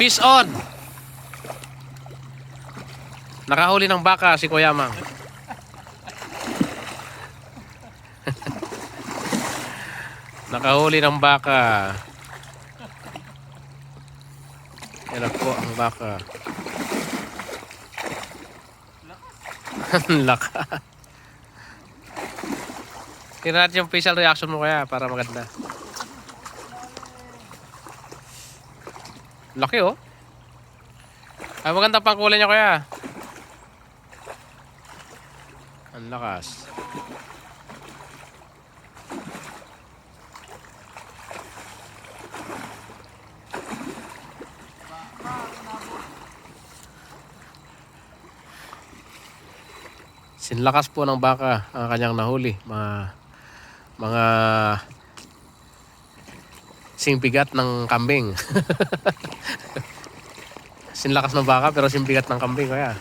Fish on! Nakahuli ng baka si Kuya Mang. Nakahuli ng baka. Yan po ang baka. Laka. Tingnan natin yung facial reaction mo kaya para maganda. Laki oh. Ay maganda pang kulay niya kaya. Ang lakas. Sinlakas po ng baka ang kanyang nahuli. Mga singbigat ng kambing. Sinlakas ng baka pero singbigat ng kambing kaya.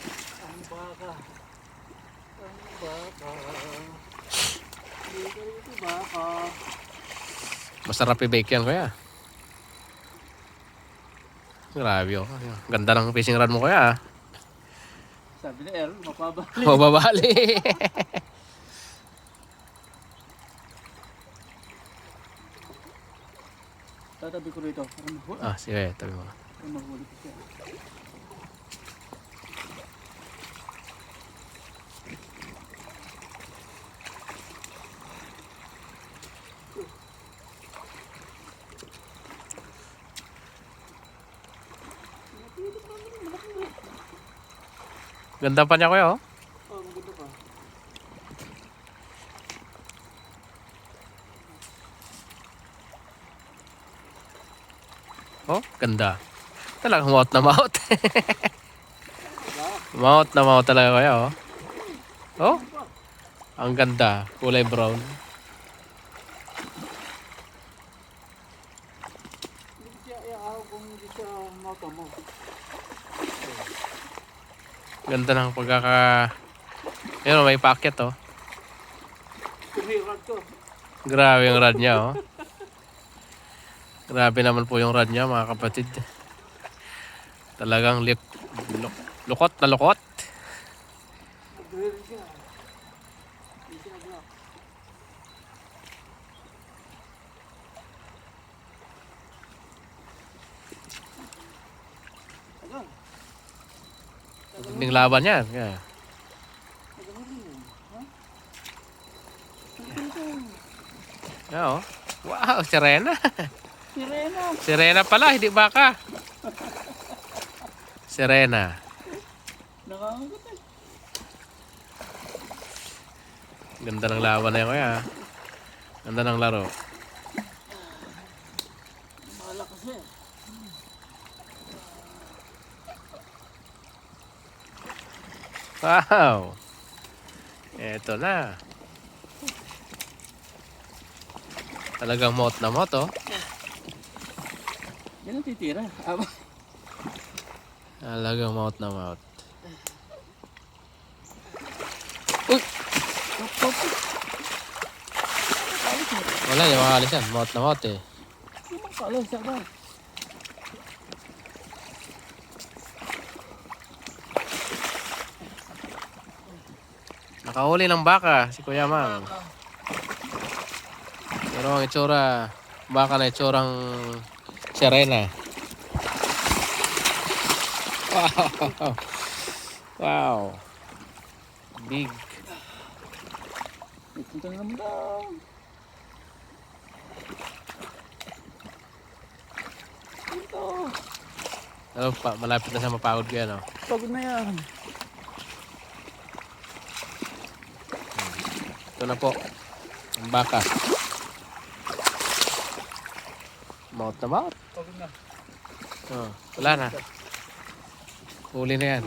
Masarap i-bake yan kaya. Grabe oh. Ganda ng fishing rod mo kaya. Sabi ni Errol, mapabali. Mababali. Tatabi ko rito para mahuli. Ah, sige, tabi mo. Para mahuli ko siya. Ganda pa niya kuya oh. Oh, maganda pa. Oh, ganda. Talagang mouth na mouth. Mouth na mouth talaga kuya oh. Oh, ang ganda. Kulay brown. Hindi siya iahaw kung hindi siya mata mo. Ganda ng pagkaka... Yun, may packet oh. Kumirat ko. Grabe yung rod niya oh. Grabe naman po yung rod niya mga kapatid. Talagang lukot na lukot. Nag-drill siya. Hindi siya nag-lock. Agan. Yung laban yan. Yeah. Agan rin yun. Ha? Yeah, oh. Wow, sirena. Sirena. Sirena pala, hindi baka. Sirena. Nakakagat eh. Ganda ng laban na yun kuya. Ganda ng laro. Malakas eh. Wow. Eto na. Talagang mouth na mouth oh. Yan ang titira. Aba. Talagang mouth na mouth. Uy! Wala, yung makalis yan. Mouth na mouth eh. Ano pala siya ba? Nakahuli ng baka si Kuya Mang. Pero ang itsura, baka na itsurang sirena. Wow! Wow! Big. Punta na naman daw. Ito. Ano pa, malapit na sa mapagod ko yan oh. Pagod na yan. Ito na po. Ang baka. Mouth na mouth. Pagod na. Oh, wala na. Huli na yan.